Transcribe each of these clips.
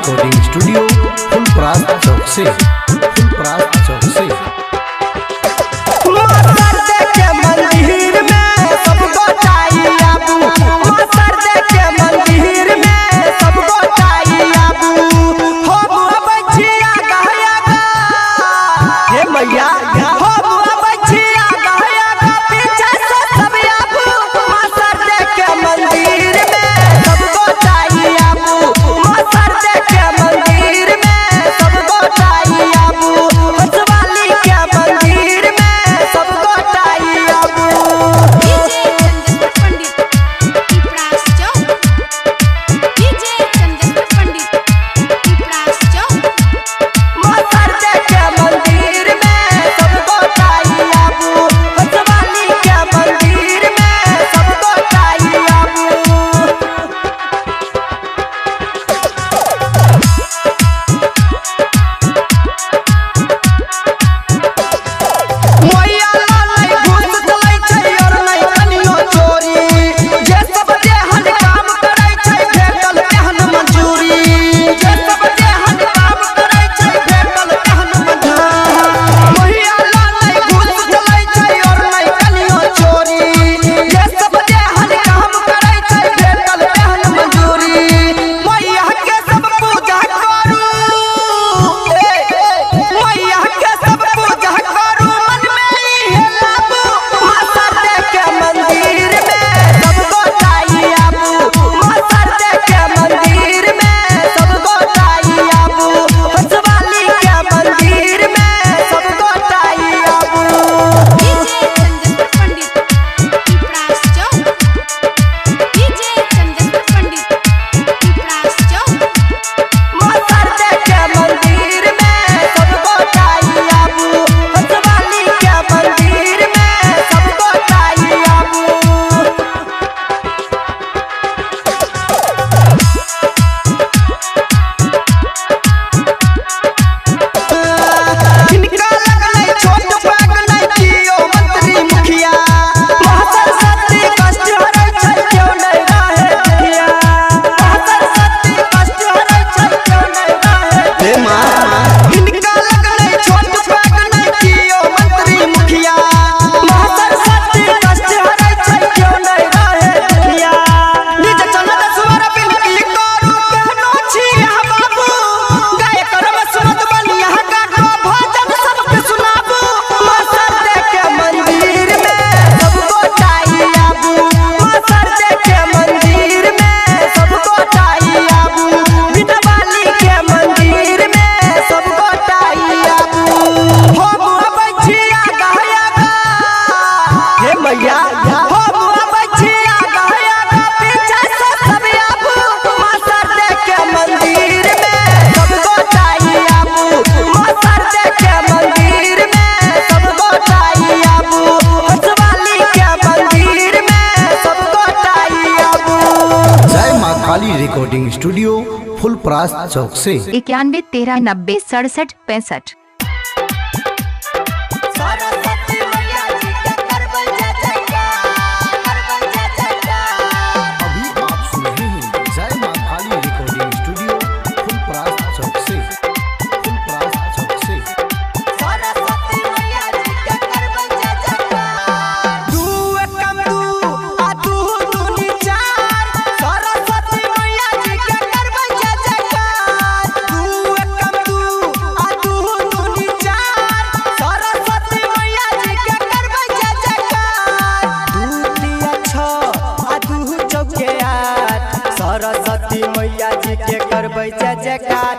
Recording studio Phulparas चौक से। Recording studio Phulparas चौक से। 91 13 90 67 65। सरस्वती मैया जी के करबै जय जयकार।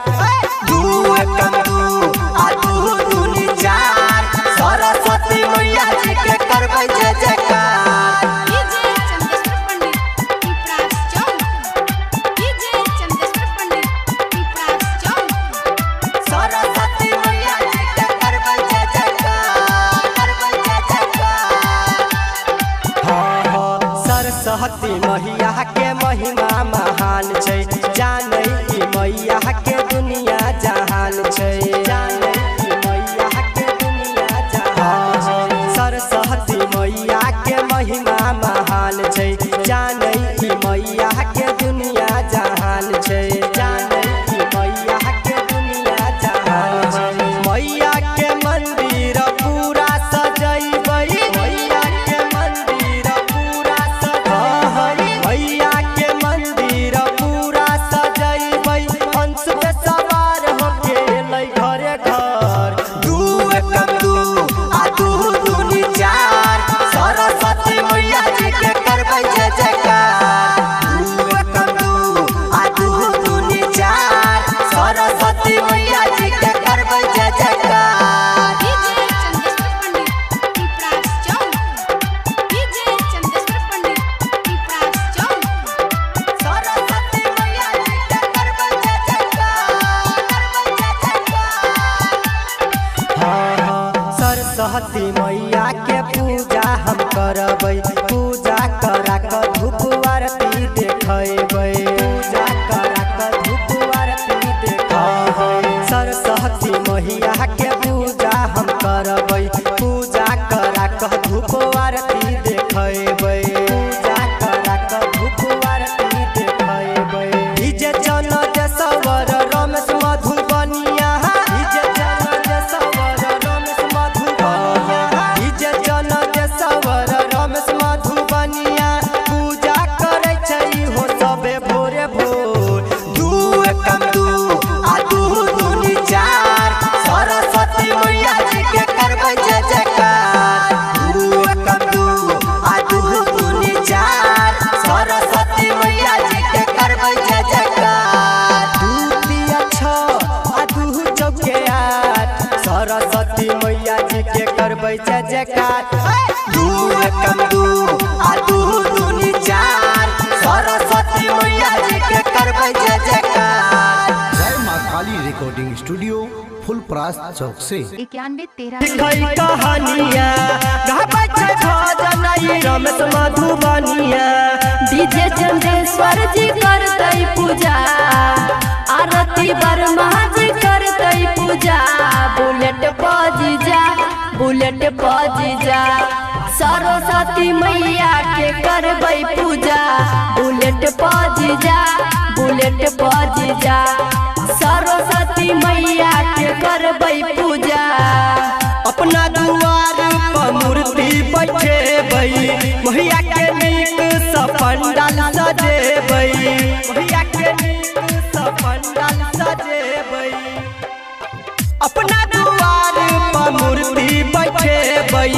सरस्वती मैया जी के करबै जय जयकार। सरस्वती मैया जी के करबै जय जयकार, करबै जय जयकार। सरस्वती मैया के महिमा महान छै, जानै ई मैया के दुनिया जहान छै, जानै ई मैया के दुनिया जहान छै। सरस्वती मैया के महिमा महान छै, जानै ई मैया के दुनिया जहान छै, जानै ई मैया सरस्वती मैया के पूजा हम करबै, पूजा करा कर धूप आरती देखबै, पूजा करा कर धूप आरती देखबै। सरस्वती मैया के पूजा हम करबै, पूजा करा कर धूप आरती देखबै, पूजा करा कर धूप आरती देखबै। डीजे चल देशवर रमेश मधुबनिया, डीजे चल देशवर रमेश मधुबनिया, डीजे चल देशवर रमेश मधुबनिया। पूजा करे छै हो सबे भोरे भोर, दू एकम दू आ दू दूनी चार, सरस्वती मैया जी के करबै जय जयकार। दू एकम दू आ दू दूनी चार, सरस्वती मैया जी के करबै जय जयकार। दू तिया छ आ दू चौके आठ, सरस्वती मैया जी के करबै जय जयकार। दू एकम दू आ दू दूनी चार, सरस्वती मैया जी के करबै जय जयकार। जय माँ काली रिकॉर्डिंग स्टूडियो फुलपरास चौक से। 9113 लिखै कहानिया गाबै छै भजन ई रमेश मधुबनिया। डीजे चंदेश्वर जी करतै पूजा, आरती वर्मा जी करतै पूजा। बुलेट पजी जा, बुलेट पजी जा, सरस्वती मैया के करबै पूजा। बुलेट पजी जा, बुलेट पजी जा, सरस्वती मैया के करबै पूजा। अपना दुआर पर मूर्ति बैठेबै, मैया के नीक सँ पंडाल सजेबै, मैया के नीक सँ पंडाल सजेबै। अपना दुआर पर मूर्ति बैठेबै,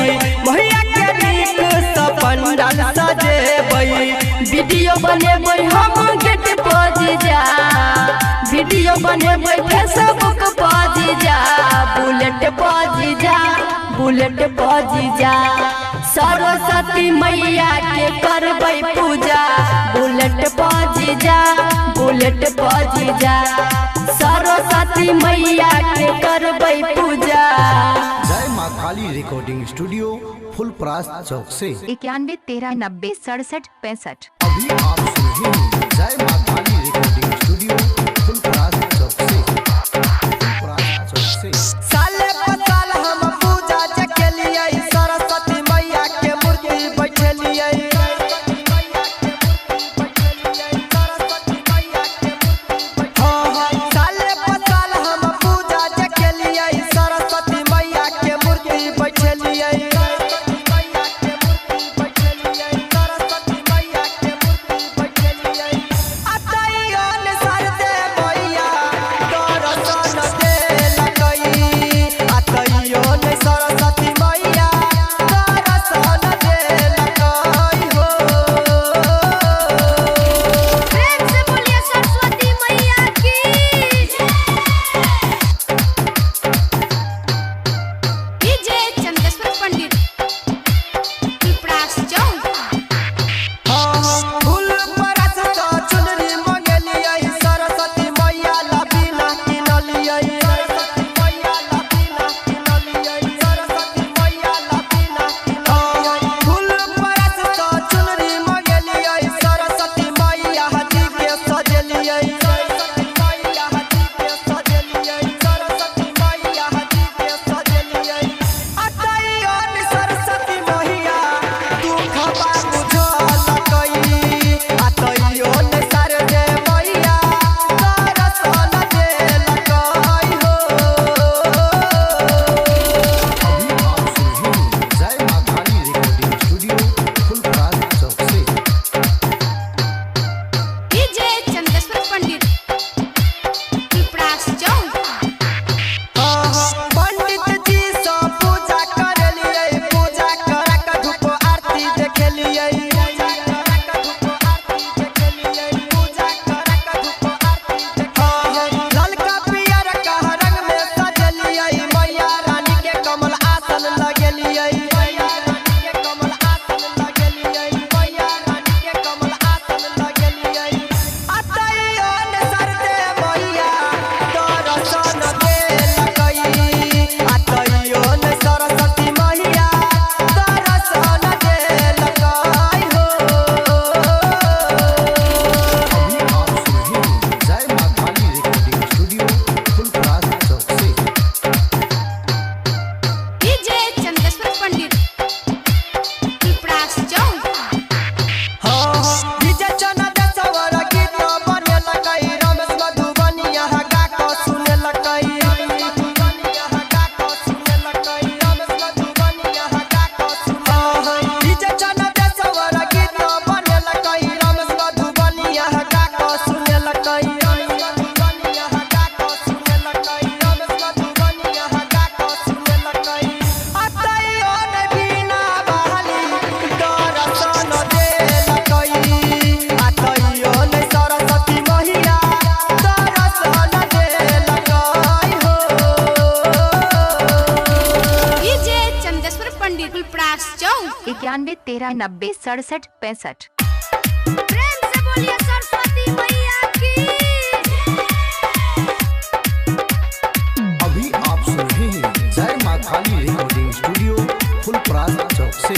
मैया के नीक सँ पंडाल सजेबै। वीडियो बनेबै हम गेट पजी जा, वीडियो बनेबै फेसबुक पजी जा। बुलेट पजी जा, बुलेट पजी जा, सरस्वती मैया के करबै पूजा। बुलेट पजी जा, बुलेट पजी जा, सरस्वती मैया के करबै पूजा। जय माँ काली रिकॉर्डिंग स्टूडियो फुलपरास चौक से। 9113906765। अभी आप सुन रहे हैं जय माँ काली रिकॉर्डिंग स्टूडियो फुलपरास चौक से, फुलपरास चौक से। साले पसाल हम पूजा जे केलियै, सरस्वती मैया के मूर्ति बैठेलियै। साले पसाल हम पूजा जे केलियै, सरस्वती मैया के मूर्ति बैठेलियै। सरस्वती मैया के मूर्ति बैठेलियै। 9113906765। प्रेम से बोलिए सरस्वती मैया की। अभी आप सुन रहे हैं जय माँ काली रिकॉर्डिंग स्टूडियो फुलपरास चौक से।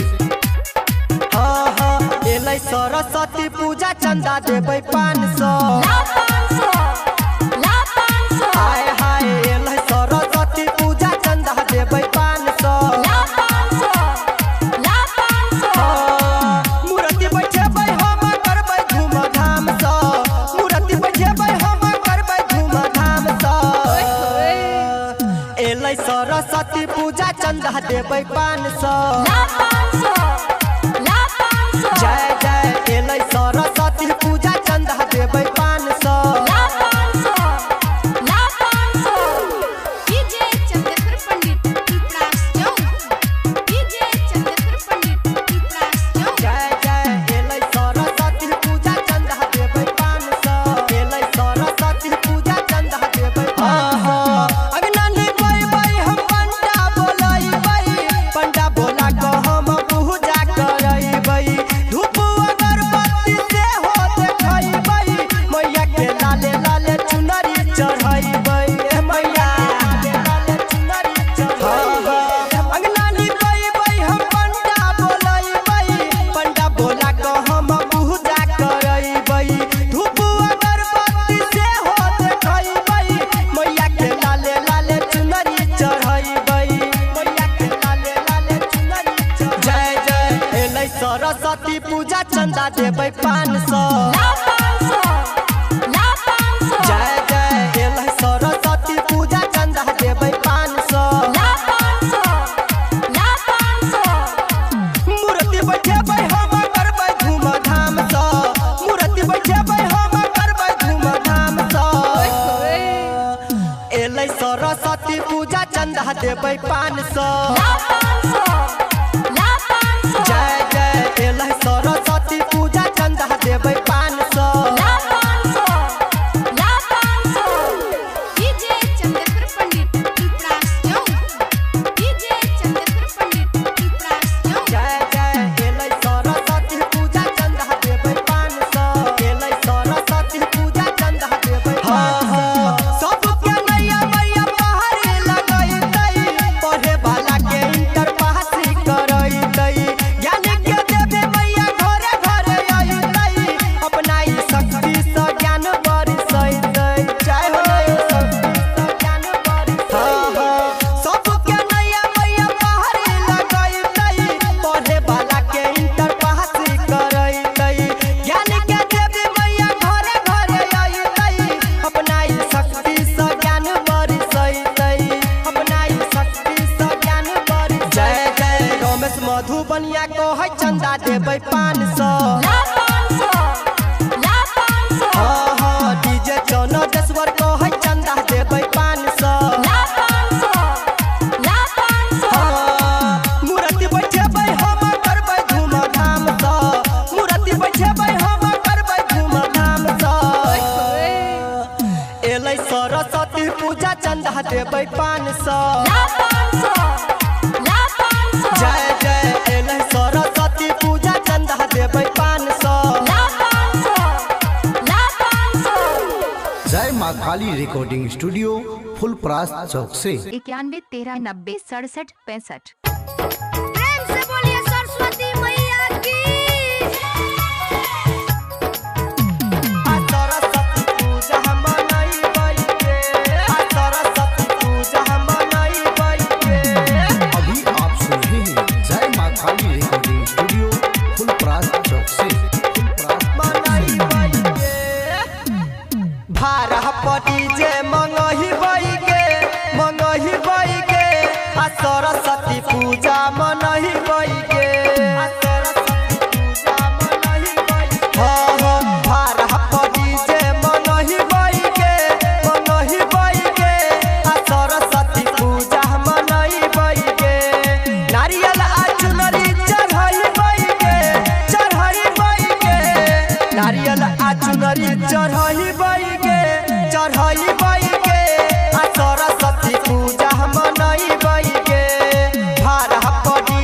हाँ हाँ एलै सरस्वती पूजा चंदा देबै 500। हाय हाय एलै सरस्वती पूजा चंदा देबै 500। मूर्ति बैठेबै हम करबै धूमधाम सँ। मूर्ति बैठेबै हम करबै धूमधाम सँ। एलै सरस्वती पूजा चंदा देबै 500। जय जय एलै सरस्वती पूजा चंदा देबै 500। डीजे चंद्रशेखर पंडित पिपरास चौक। डीजे चंद्रशेखर पंडित पिपरास चौक। जय जय एलै सरस्वती पूजा चंदा देबै 500। एलै सरस्वती पूजा चंदा देबै 500। अगना निकलबै हम पंडा बोलैबै। पंडा बोला कऽ हम पूजा करैबै। धूप अगरबत्ती से हो देखैबै। मैया के लाले लाले चुनरी चढ़ैबै। मैया लाले चुनरी चढ़ैबै। अगना निकलबै हम पंडा बोलैबै। पंडा बोला कऽ हम पूजा करैबै। धूप अगरबत्ती से हो देखैबै। मैया के लाले लाले चुनरी चढ़ैबै। मैया के लाले लाले चुनरी चढ़ैबै। जय जय एलै सरस्वती पूजा चंदा देबै 500। जय जय एलै सरस्वती पूजा चंदा देबै 500। मूर्ति बैठेबै हम करबै धूमधाम सँ। मूर्ति बैठेबै हम करबै धूमधाम सँ। एलै सरस्वती पूजा चंदा देबै 500। जय जय एलै सरस्वती पूजा चंदा देबै 500। डीजे चंद्रशेखर पंडित पिपरास चौक। डीजे चंद्रशेखर पंडित पिपरास चौक। जय जय एलै सरस्वती पूजा चंदा देबै 500। एलै सरस्वती पूजा चंदा देबै 500। सबके नैया मैया पहाड़ी लगैतै। पढ़े वाला के इंटर पास करैतै। ज्ञान के देवे मैया घरे घरे अइतै। अपना ई शक्ति सँ ज्ञान बरसैतै। जय हो शक्ति सँ ज्ञान बरसैतै। सबके नैया मैया पहाड़ी लगैतै। पढ़े वाला के इंटर पास करैतै। ज्ञान के देवी मैया घरे घरे अइतै। अपना ई शक्ति सँ ज्ञान बरसैतै। अपना ई शक्ति सँ ज्ञान बरसैतै। जय जय रमेश मधुबनिया कहै चंदा देबै 500। हाँ हाँ डीजे चौनदेश्वर कहै चंदा देबै 500। मूर्ति बैठेबै हम करबै धूमधाम सँ। मूर्ति बैठेबै हम करबै धूमधाम सँ। एलै सरस्वती पूजा चंदा देबै 500। जय जय एलै सरस्वती पूजा चंदा देबै 500। जय माँ काली रिकॉर्डिंग स्टूडियो फुलपरास चौक से। 9113906765। प्रेम से बोलिए सरस्वती मैया की। सरस्वती पूजा हम मनैबै के। सरस्वती पूजा हम मनैबै के। अभी आप सुन रहे हैं जय माँ काली रिकॉर्डिंग स्टूडियो फुलपरास चौक से। मनैबै के। भाड़ा पड़ी जे मंगहिबै के। मंगहिबै के। सरस्वती पूजा मनैबै के। हाँ हाँ भाड़ा पड़ी जे मनैबै के। मनैबै के। सरस्वती पूजा मनैबै के। नारियल आ चुनरी चढ़ैबै के। चढ़ैबै के। नारियल आ चुनरी चढ़ैबै के। चढ़ैबै के। सरस्वती पूजा मनैबै के। भाड़ा पड़ी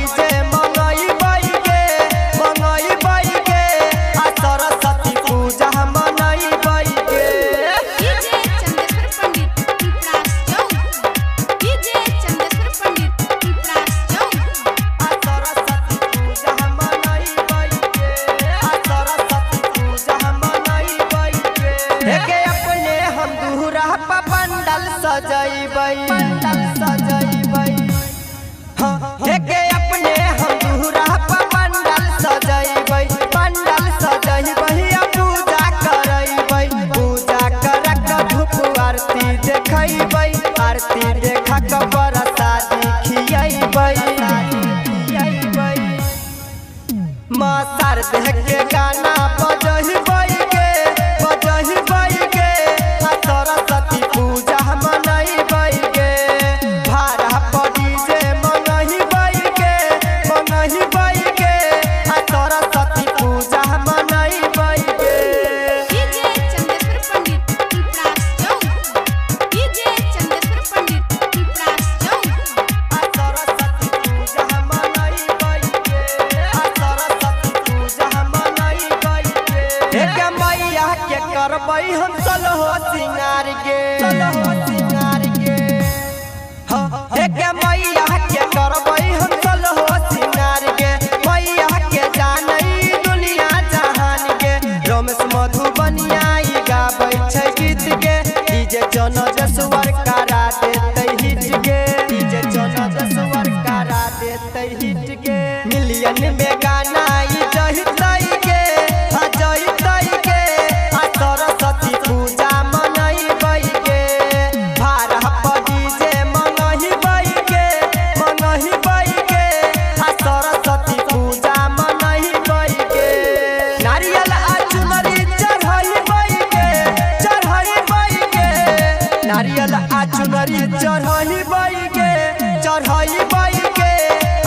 प्रसादी खियैबै माँ शारदे के गाना बजहिबै गे आ सरस्वती पूजा मनैबै गे भाड़ा पड़ी जे मंगहिबै गे आ सरस्वती पूजा मनैबै गे डीजे चंदेश्वर पंडित पिपरास चौक डीजे चंदेश्वर पंडित पिपरास चौक आ सरस्वती पूजा मनैबै गे आ सरस्वती पूजा मनैबै गे एक मैया के करबै हम चलहो सिंगार गे एक मैया के करबै हम चलहो सिंगार गे मैया के जानै दुनिया जहान गे रमेश मधुबनिया ई गाबै छै गीत गे डीजे जनजस्वर करा देतै हिट गे मिलियन में गाना ई जहितै गे आ सरस्वती पूजा मनैबै गे भाड़ा पड़ी जे मंगहिबै गे आ सरस्वती पूजा मनैबै गे नारियल आ चुनरी चढ़ैबै गे नारियल आ चुनरी चढ़ैबै गे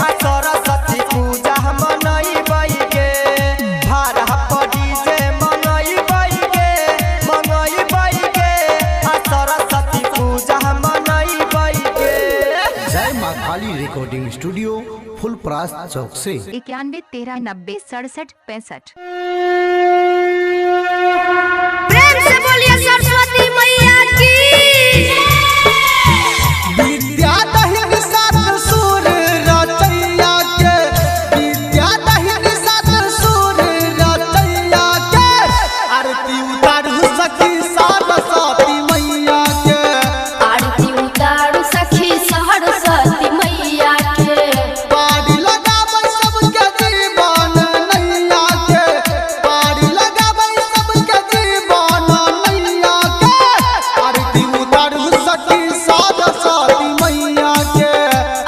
आ सरस्वती पूजा मनैबै गे भाड़ा पड़ी जे मंगहिबै गे आ सरस्वती पूजा मनैबै गे जय माँ काली रिकॉर्डिंग स्टूडियो फुलपरास चौक से 91 13 90 67 65। प्रेम से बोलिए सरस्वती मैया की विद्या दहिन सात सुर रचैया के विद्या दहिन सात सुर रचैया के आरती उतारू सखी सरस्वती मैया के आरती उतारू सखी सरस्वती मैया के पारी लगाबै सबके जीवन नैया के पारी लगाबै सबके जीवन नैया के आरती उतारू सखी सरस्वती मैया के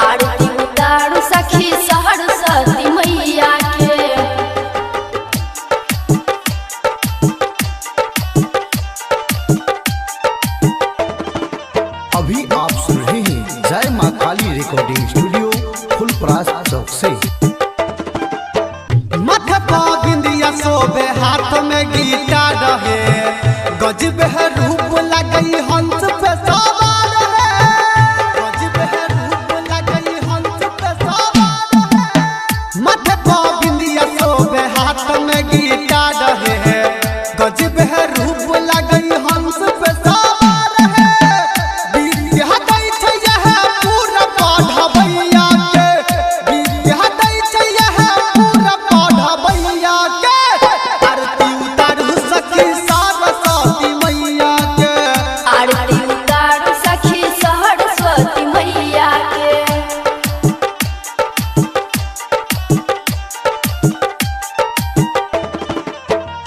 आरती उतारू सखी सरस्वती मैया के अभी आप सुन रहे हैं जय माँ काली रिकॉर्डिंग स्टूडियो फुलपरास चौक से मथ पा बिंदिया सोबे हाथ में गीता रहे गजब है रूप लगई हंस पे सवार है गजब है रूप लगई हंस पे सवार है मथ पा बिंदिया सोबे हाथ में गीता रहे गजब है रूप लगई हंस पे सवार है विद्या दै छै यह पूरा पढ़बैया के विद्या दै छै यह पूरा पढ़बैया के आरती उतारू सखी सरस्वती मैया के आरती उतारू सखी सरस्वती मैया के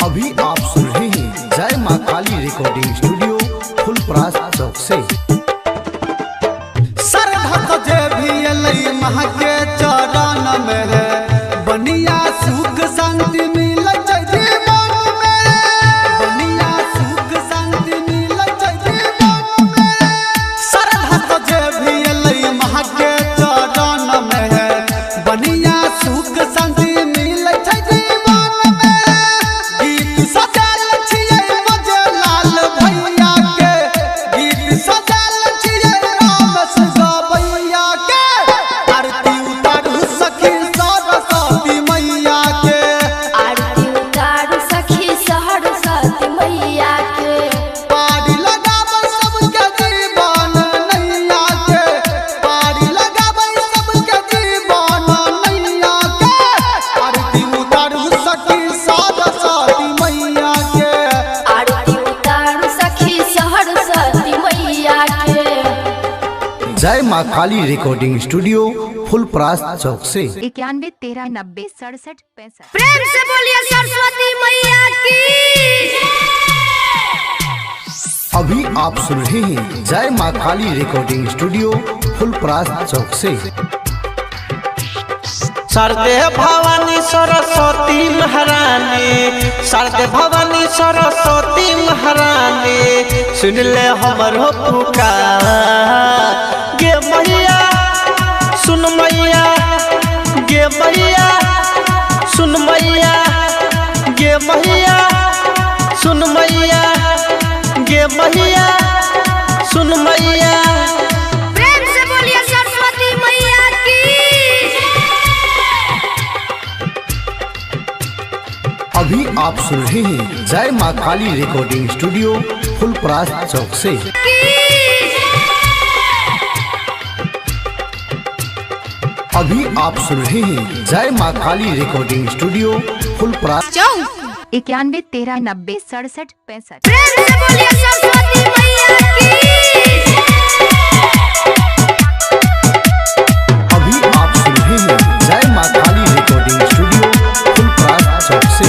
अभी आप सुन रहे हैं जय माँ काली रिकॉर्डिंग स्टूडियो फुलपरास चौक से सरधत जे भी अलै महा के चरण में है बनिया सुख शांति मिलै छै जीवन में बनिया सुख शांति मिलै छै जीवन में सरधत जे भी अलै महा के चरण में है बनिया सुख शांति मिलै छै जीवन में गीत सजल छियै मजे लाल भैया के गीत सजल छियै राम से गबैया के आरती उतारू सखी सरस्वती मैया के आरती उतारू सखी सरस्वती मैया के पारी लगाबै सबके जीवन नैया के पारी लगाबै सबके जीवन नैया के आरती उतारू सखी सरस्वती मैया के आरती उतारू सखी सरस्वती मैया के जय माँ काली रिकॉर्डिंग स्टूडियो फुलपरास चौक से 91 13 90 67 65। प्रेम से बोलिए सरस्वती मैया की अभी आप सुन रहे हैं जय माँ काली रिकॉर्डिंग स्टूडियो फुलपरास चौक से। शारदे भवानी सरस्वती महारानी, शारदे भवानी सरस्वती महारानी, सुन ले हमरो पुकार। गे मैया सुन मैया, गे मैया सुन मैया, गे मैया सुन मैया, गे मैया सुन मैया। प्रेम से बोलिए सरस्वती मैया की। अभी आप सुन रहे हैं जय माँ काली रिकॉर्डिंग स्टूडियो फुलपरास चौक से। अभी आप सुन रहे हैं जय माँ काली रिकॉर्डिंग स्टूडियो फुलपरास चौक 91 13 90 67 65। प्रेम से बोलिए सरस्वती मैया की। अभी आप सुन रहे हैं जय माँ काली रिकॉर्डिंग स्टूडियो फुलपरास चौक से।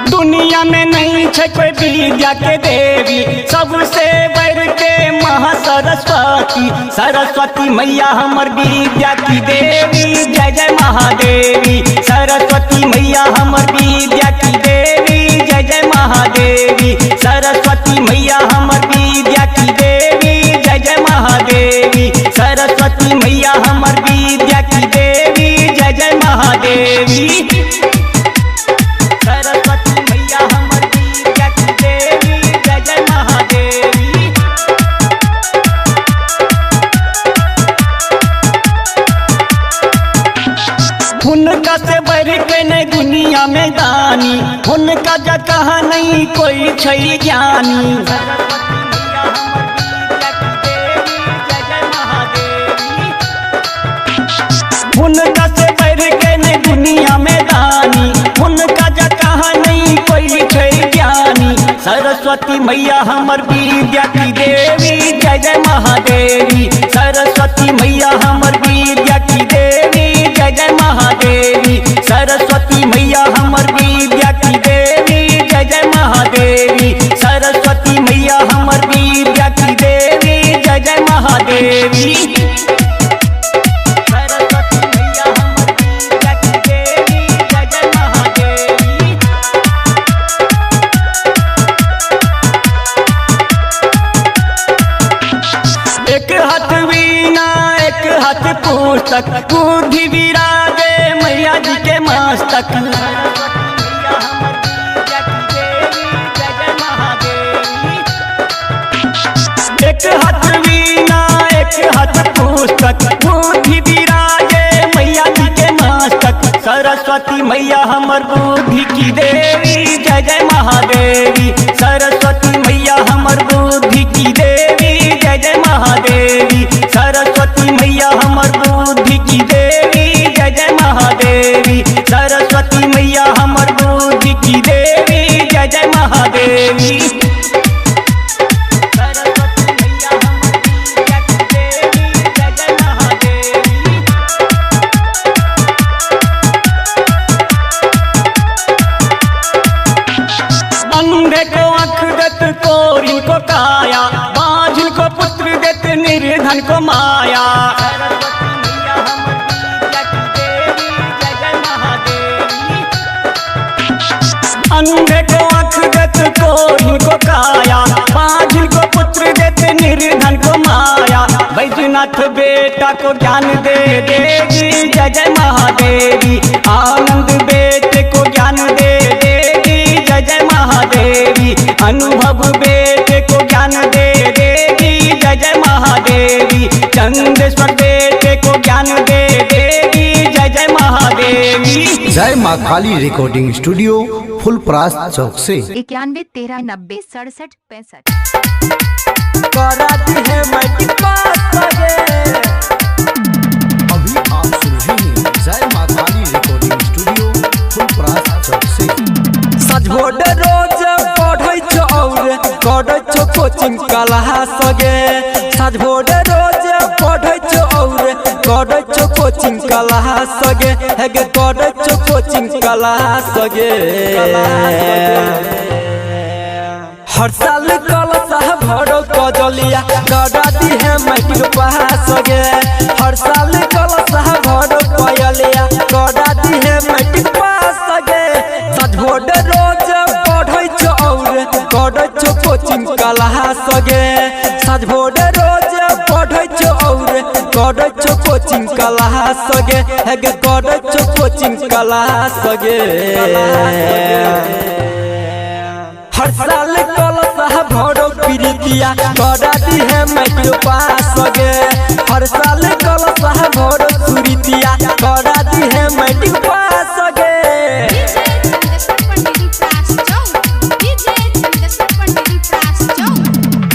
दुनिया में नहीं है कोई विद्या के देवी, सबसे बढ़ के महा सरस्वती, सरस्वती मैया हमर विद्या की देवी। जय जय महादेवी, सरस्वती मैया हमर विद्या की देवी। जय जय महादेवी, सरस्वती मैया हमर विद्या की देवी। जय जय महादेवी, सरस्वती मैया हमर विद्या की देवी। जय जय महादेवी, सरस्वती मैया हमर विद्या की देवी। जय जय महादेवी। उनका से बढ़ के नहीं दुनिया में दानी, उनका जगह नहीं कोई छै ज्ञानी। उनका से बढ़ के नहीं दुनिया में दानी, उनका जगह नहीं कोई छै ज्ञानी। सरस्वती मैया हमर विद्या की देवी। जय जय महादेवी, सरस्वती मैया हमर विद्या की देवी। जय जय महादेवी, सरस्वती मैया हमर विद्या की देवी। जय जय महादेवी, सरस्वती मैया हमर विद्या की देवी। जय जय महादेवी, सरस्वती मैया हमर विद्या की देवी। जय जय महादेवी। एक हाथ वीणा एक हाथ पुस्तक, बुद्धि विराजे मैया जी के मस्तक। एक हाथ वीणा एक हाथ पुस्तक, बुद्धि विराजे मैया जी के मस्तक। सरस्वती मैया हमर बुद्धि की देवी। जय जय महादेवी, सरस्वती मैया हमर बुद्धि की देवी। जय जय महादेवी, सरस्वती मैया हमर बुद्धि की देवी। जय जय महादेवी, सरस्वती मैया हमर बुद्धि की देवी। जय जय महादेवी, सरस्वती मैया हमर विद्या की देवी। जय जय महादेवी। अंधे को आँख देत कोरी को काया, बाझिल को पुत्र देत निर्धन को माया। अंधे को आँख देत कोरी को काया, बाझिल को पुत्र देत निर्धन को माया। बैजनाथ बेटा को ज्ञान दे देगी। जय जय महादेवी, आनंद बेटे को ज्ञान दे देगी। जय जय महादेवी, अनुभव बेटे को ज्ञान दे देगी। जय जय महादेवी, चंदेश्वर बेटे को ज्ञान दे देगी। जय जय महादेवी, जय माँ काली रिकॉर्डिंग स्टूडियो फुलपरास चौक से। 91 13 90 67 65। कराती है मैट्रिक पास बजे। अभी आप सुन रहे हैं जय माँ काली रिकॉर्डिंग स्टूडियो फुलपरास चौक से। सजभोड रोज पढ़ै छौ और करै छौ कोचिंग क्लास गे। सजभोड रोज पढ़ै छौ और करै छौ कोचिंग क्लास गे। हे गे करै छौ कोचिंग क्लास गे। हर साल कलशा भरो कजलिया करा दी है मैट्रिक पास गे। हर साल कलशा भरो पयलिया करा दी है मैट्रिक पास गे। सजभोड रोज पढ़ै छ और करै छ कोचिंग क्लास गे। सजभोड रोज पढ़ै छ और करै छ कोचिंग क्लास गे। हेगे करै छ कोचिंग क्लास गे। हर साल कलशा भरो प्रीतिया करा दी है मैट्रिक पास गे। हर साल कलशा भरो सुरीतिया करा दी है मैट्रिक पास गे।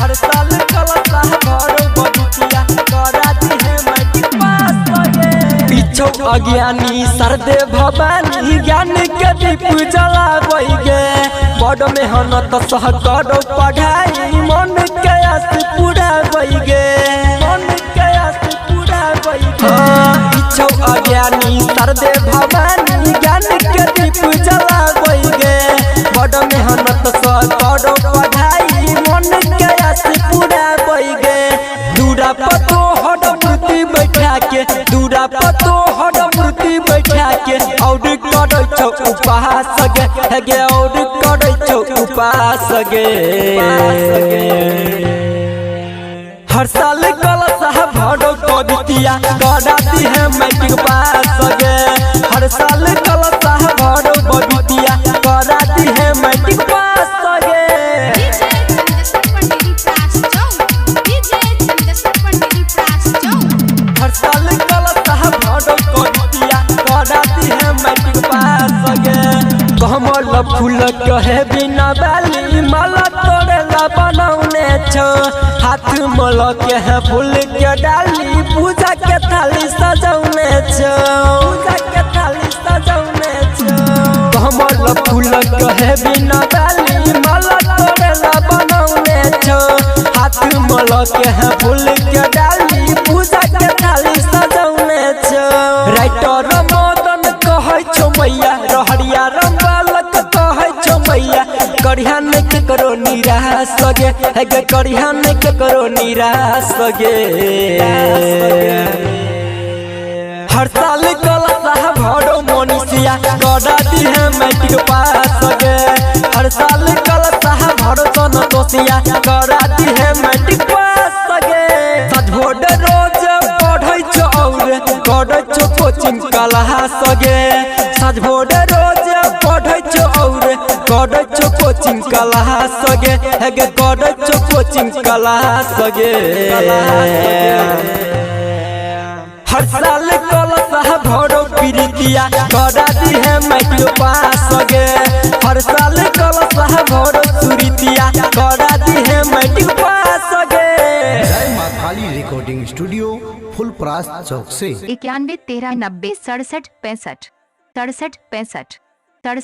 हर साल कलशा भरो बबुतिया करा दी है मैट्रिक पास गे। पीछो अज्ञानी सरदे भवानी ज्ञान के दीप जलाबै गे। बड़ मेहनत सह करो पढ़ाई मन के आस पुराबै गे। मन के आस पुराबै गे। पीछो अज्ञानी सरदे भवानी ज्ञान के दीप जलाबै गे। बड़ मेहनत सह करो पढ़ाई मन के आस पुराबै गे। दूरा पतो हर मूर्ति बैठा के दूरा पतो हर मूर्ति बैठा के और करै छौ उपहास गे। हेगे और करै छौ उपास गे। हर साल कलशा भरो कवितिया करा दी है मैट्रिक पास गे। हर साल कलशा भरो बबुतिया करा दी है मैट्रिक पास गे। हर साल कलशा भरो कवितिया करा दी है मैट्रिक पास गे। कमल फूल कहे बिना बाली माला तोड़ेला बनौने छो। हाथ मल के है फूल के डाली पूजा के थाली सजौने छो। पूजा के थाली सजौने छो। कमल फूल कहे बिना बाली माला तोड़ेला बनौने छो। हाथ मल के है फूल के डाली पूजा के थाली सजौने छो। राइटर मदन कहै छो मैया रहरिया रंबालक कहै छो मैया करिया नहीं के करो निराश गे। हेगे करिया नहीं के करो निराश गे। हर साल कलशा भरो मनीषिया करा दी है मैट्रिक पास गे। हर साल कलशा भरो संतोषिया करा दी है मैट्रिक पास गे। सजभोड रोज पढ़ै छ और करै छ कोचिंग क्लास गे। सजभोड रोज पढ़ै छ और करै छ कोचिंग क्लास गे। हेगे करै छ कोचिंग क्लास गे। हर साल कलशा भरो प्रीतिया करा दी है मैट्रिक पास गे। हर साल कलशा भरो सुरीतिया करा दी है मैट्रिक पास गे। जय माँ काली रिकॉर्डिंग स्टूडियो फुलपरास चौक से 91 13 90 67 65 67 65।